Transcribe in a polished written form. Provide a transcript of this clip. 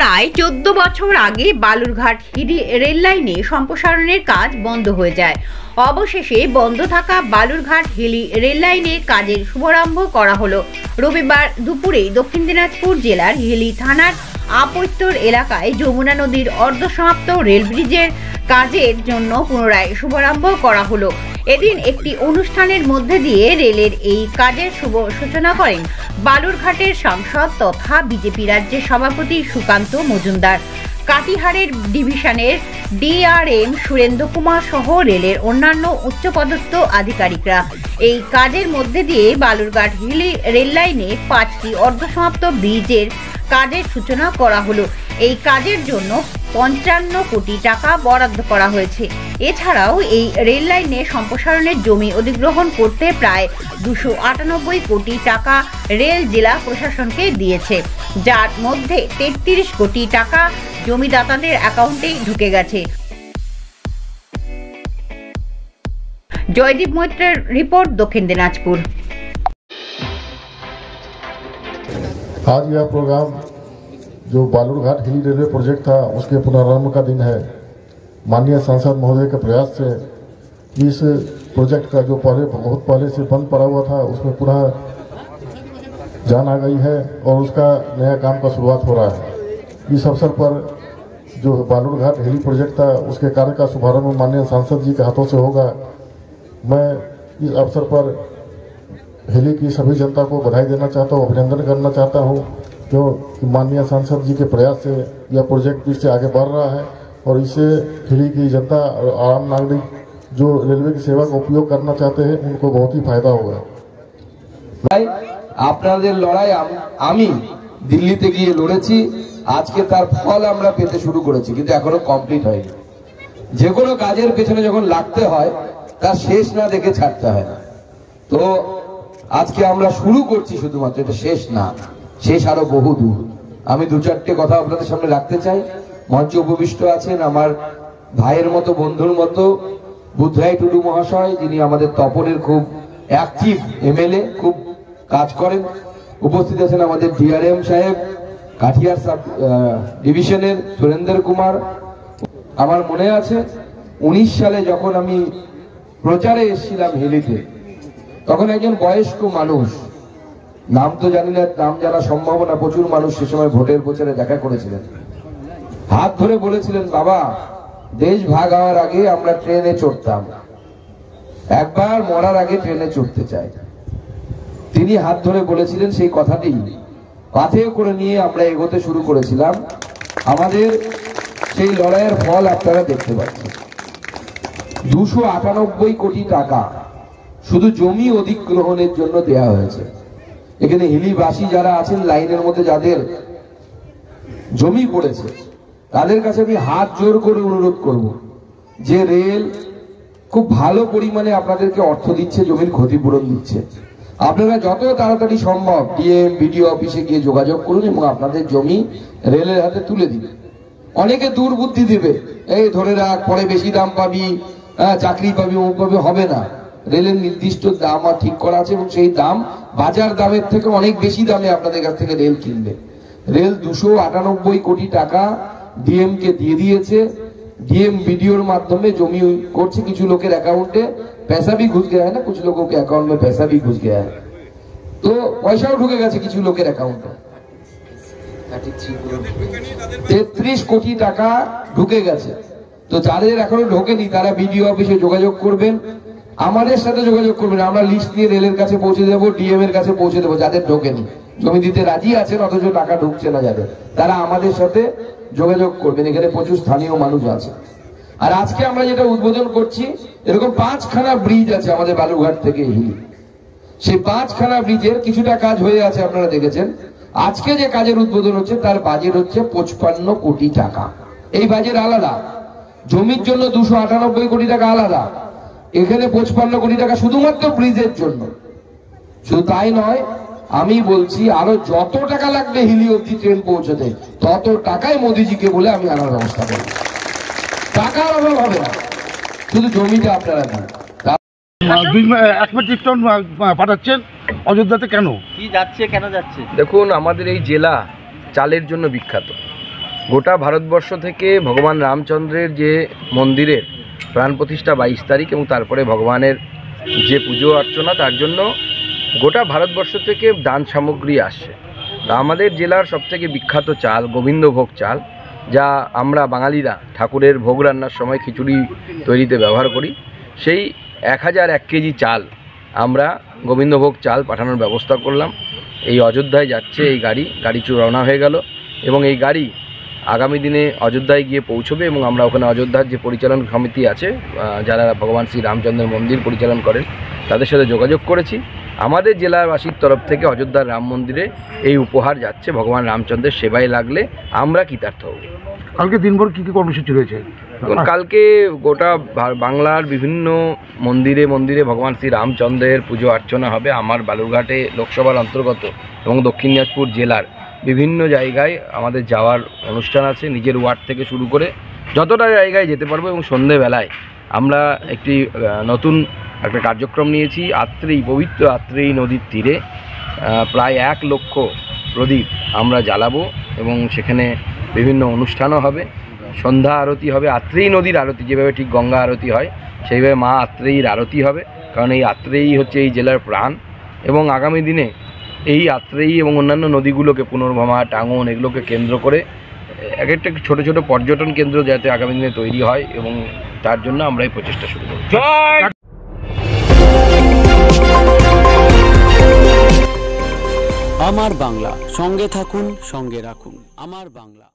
প্রায় 14 বছর আগে বালুরঘাট হিলি রেল লাইনে সম্প্রসারণের কাজ বন্ধ হয়ে যায়। অবশেষে বন্ধ থাকা বালুরঘাট হিলি রেল লাইনের কাজের শুভারম্ভ করা হলো। রবিবার দুপুরে দক্ষিণ দিনাজপুর জেলার হিলি থানার আপৈত্তর এলাকায় যমুনা নদীর অর্ধসমাপ্ত রেল ব্রিজের কাজের জন্য পুনরায় শুভারম্ভ করা হলো। এদিন একটি অনুষ্ঠানের মধ্যে দিয়ে রেলের এই কাজের শুভ সূচনা করেন বালুরঘাটের সাংসদ তথা বিজেপি রাজ্যের সভাপতি সুকান্ত মজুমদার, কাটিহারের ডিভিশনের ডিআরএম সুরেন্দ্র কুমার সহ রেলের অন্যান্য উচ্চপদস্থ আধিকারিকরা। এই কাজের মধ্যে দিয়ে বালুরঘাট হিলি রেল লাইনে 5টি অর্ধসমাপ্ত ব্রিজের কাজের সূচনা করা হলো। এই কাজের জন্য 55 কোটি টাকা বরাদ্দ করা হয়েছে। এছাড়াও এই রেল লাইনে সম্প্রসারণের জমি অধিগ্রহণ করতে প্রায় 298 কোটি টাকা রেল জেলা প্রশাসনকে দিয়েছে, যার মধ্যে 33 কোটি টাকা জমিদাতাদের অ্যাকাউন্টে ঢুকে গেছে। জয়দীপ মৈত্রের রিপোর্ট, দক্ষিণ দিনাজপুর। आज यह प्रोग्राम जो बालूरघाट हिली रेलवे प्रोजेक्ट था उसके पुनरारंभ का दिन है। माननीय सांसद महोदय के प्रयास से इस प्रोजेक्ट का जो बहुत पहले से बंद पड़ा हुआ था उसमें पुनः जान आ गई है और उसका नया काम का शुरुआत हो रहा है। इस अवसर पर जो बालूरघाट हिली प्रोजेक्ट था उसके कार्य का शुभारंभ माननीय सांसद जी के हाथों से होगा। मैं इस अवसर पर हिली की सभी जनता को बधाई देना चाहता हूँ, अभिनंदन करना चाहता हूँ, क्यों माननीय सांसद जी के प्रयास से यह प्रोजेक्ट फिर से आगे बढ़ रहा है और इससे हिली की जनता और आम नागरिक जो रेलवे की सेवा का उपयोग करना चाहते हैं उनको बहुत ही फायदा होगा। আপনাদের লড়াই আমি দিল্লিতে গিয়ে লড়েছি, আজকে তার ফল আমরা পেতে শুরু করেছি, কিন্তু এখনো কমপ্লিট হয়নি। যে কোনো কাজের পেছনে যখন লাগতে হয় তার শেষ না দেখে ছাড়তে হয় না। তো আজকে আমরা শুরু করছি, শুধুমাত্র এটা শেষ না, শেষ আরো বহু দূর। আমি 2-4টে কথা আপনাদের সামনে রাখতে চাই। মঞ্চে উপবিষ্ট আছেন আমার ভাইয়ের মতো, বন্ধুর মতো বুদ্ধরাই টুডু মহাশয়, যিনি আমাদের তপনের খুব অ্যাক্টিভ এমএলএ, খুব কাজ করেন। উপস্থিত আছেন আমাদের ডিআরএম সাহেব, কাঠিয়ার সাব ডিভিশনের সুরেন্দ্র কুমার। আমার মনে আছে 19 সালে যখন আমি প্রচারে এসেছিলাম হিলিতে, তখন একজন বয়স্ক মানুষ, নাম তো জানি না, নাম জানা সম্ভব না, প্রচুর মানুষ সে সময় ভোটের প্রচারে দেখা করেছিলেন, হাত ধরে বলেছিলেন, বাবা দেশ ভাগ হওয়ার আগে আমরা ট্রেনে চড়তাম, একবার মরার আগে ট্রেনে চড়তে চাই। তিনি হাত ধরে বলেছিলেন সেই কথাটি পাথেয় করে নিয়ে আমরা এগোতে শুরু করেছিলাম। আমাদের সেই লড়াইয়ের ফল আপনারা দেখতে পাচ্ছেন। 298 কোটি টাকা শুধু জমি অধিগ্রহণের জন্য দেয়া হয়েছে। এখানে হিলিবাসী যারা আছেন, লাইনের মধ্যে যাদের জমি পড়েছে, তাদের কাছে আমি হাত জোর করে অনুরোধ করব যে রেল খুব ভালো পরিমাণে আপনাদেরকে অর্থ দিচ্ছে, জমির ক্ষতিপূরণ দিচ্ছে। আপনারা যত তাড়াতাড়ি সম্ভব ডিএম বিডিও অফিসে গিয়ে যোগাযোগ করুন এবং আপনাদের জমি রেলের হাতে তুলে দিন। অনেকে দুর্বুদ্ধি দিবে, এই ধরে রাখ, পরে বেশি দাম পাবি, চাকরি পাবি, অমুক পাবি, হবে না। রেলের নির্দিষ্ট দাম আর ঠিক করা আছে এবং সেই দাম বাজার দামের থেকে অনেক বেশি দামে আপনাদের কাছ থেকে রেল কিনবে। রেল 298 কোটি টাকা ডিএম কে দিয়ে দিয়েছে। ডিএম ভিডিওর মাধ্যমে জমি করছে। কিছু লোকের অ্যাকাউন্টে पैसा भी घुस गया है ना, कुछ लोगों के अकाउंट में पैसा भी घुस गया है, तो पैसाও ঢুকে গেছে কিছু লোকের অ্যাকাউন্টে। 33 কোটি টাকা ঢুকে গেছে। তো যাদের এখনো ঢোকেনি তারা বিডিও অফিসে যোগাযোগ করবেন, আমাদের সাথে যোগাযোগ করবেন। আমরা লিস্ট নিয়ে রেলের কাছে পৌঁছে দেবো, ডিএম এর কাছে পৌঁছে দেবো। যাদের ঢোকেনি, জমি দিতে রাজি আছেন অথচ টাকা ঢুকছে না যাদের, তারা আমাদের সাথে যোগাযোগ করবেন। এখানে প্রচুর স্থানীয় মানুষ আছে। আর আজকে আমরা যেটা উদ্বোধন করছি, এরকম 5খানা ব্রিজ আছে আমাদের বালুরঘাট থেকে হিলি। সেই 5খানা ব্রিজের কিছুটা কাজ হয়ে আছে, আপনারা দেখেছেন। আজকে যে কাজের উদ্বোধন হচ্ছে তার বাজেট হচ্ছে 55 কোটি টাকা। এই বাজেট আলাদা, জমির জন্য 298 কোটি টাকা আলাদা, এখানে 55 কোটি টাকা শুধুমাত্র ব্রিজের জন্য। শুধু তাই নয়, আমি বলছি আরো যত টাকা লাগবে হিলি অব্দি ট্রেন পৌঁছতে, তত টাকাই মোদিজিকে বলে আমি আনার ব্যবস্থা করব। টাকার অভাব হবে না, শুধু জমিটা আপনারা দিন। 1 মেট্রিক টন পাঠাচ্ছেন অযোধ্যাতে, কেন, কি যাচ্ছে, কেন যাচ্ছে? দেখুন, আমাদের এই জেলা চালের জন্য বিখ্যাত। গোটা ভারতবর্ষ থেকে ভগবান রামচন্দ্রের যে মন্দিরের প্রাণ প্রতিষ্ঠা 22 তারিখ এবং তারপরে ভগবানের যে পুজো অর্চনা, তার জন্য গোটা ভারতবর্ষ থেকে দান সামগ্রী আসছে। তা আমাদের জেলার সবথেকে বিখ্যাত চাল গোবিন্দভোগ চাল, যা আমরা বাঙালিরা ঠাকুরের ভোগ রান্নার সময় খিচুড়ি তৈরিতে ব্যবহার করি, সেই 1001 কেজি চাল আমরা গোবিন্দভোগ চাল পাঠানোর ব্যবস্থা করলাম। এই অযোধ্যায় যাচ্ছে এই গাড়ি রওনা হয়ে গেল এবং এই গাড়ি আগামী দিনে অযোধ্যায় গিয়ে পৌঁছবে এবং আমরা ওখানে অযোধ্যার যে পরিচালন সমিতি আছে, যারা ভগবান শ্রী রামচন্দ্রের মন্দির পরিচালন করেন, তাদের সাথে যোগাযোগ করেছি। আমাদের জেলাবাসীর তরফ থেকে অযোধ্যার রাম মন্দিরে এই উপহার যাচ্ছে। ভগবান রামচন্দ্রের সেবায় লাগলে আমরা কৃতার্থ হব। কালকে দিনভর কী কী কর্মসূচি রয়েছে? কালকে গোটা বাংলার বিভিন্ন মন্দিরে মন্দিরে ভগবান শ্রী রামচন্দ্রের পুজো অর্চনা হবে। আমার বালুরঘাটে লোকসভার অন্তর্গত এবং দক্ষিণ দিনাজপুর জেলার বিভিন্ন জায়গায় আমাদের যাওয়ার অনুষ্ঠান আছে। নিজের ওয়ার্ড থেকে শুরু করে যতটা জায়গায় যেতে পারবো এবং সন্ধেবেলায় আমরা একটি নতুন একটা কার্যক্রম নিয়েছি। পবিত্র আত্রেয়ী নদীর তীরে প্রায় 1 লক্ষ প্রদীপ আমরা জ্বালাবো এবং সেখানে বিভিন্ন অনুষ্ঠানও হবে। সন্ধ্যা আরতি হবে, আত্রেয়ী নদীর আরতি, যেভাবে ঠিক গঙ্গা আরতি হয় সেইভাবে মা আত্রেয়ীর আরতি হবে, কারণ এই আত্রেয়ী হচ্ছে এই জেলার প্রাণ। এবং আগামী দিনে এই আত্রেয়ী এবং অন্যান্য নদীগুলোকে পুনর্ভবা, টাঙ্গন এগুলোকে কেন্দ্র করে এক একটা ছোটো ছোটো পর্যটন কেন্দ্র যাতে আগামী দিনে তৈরি হয় এবং তার জন্য আমরা এই প্রচেষ্টা শুরু করব। আমার বাংলা, সঙ্গে থাকুন, সঙ্গে রাখুন। আমার বাংলা।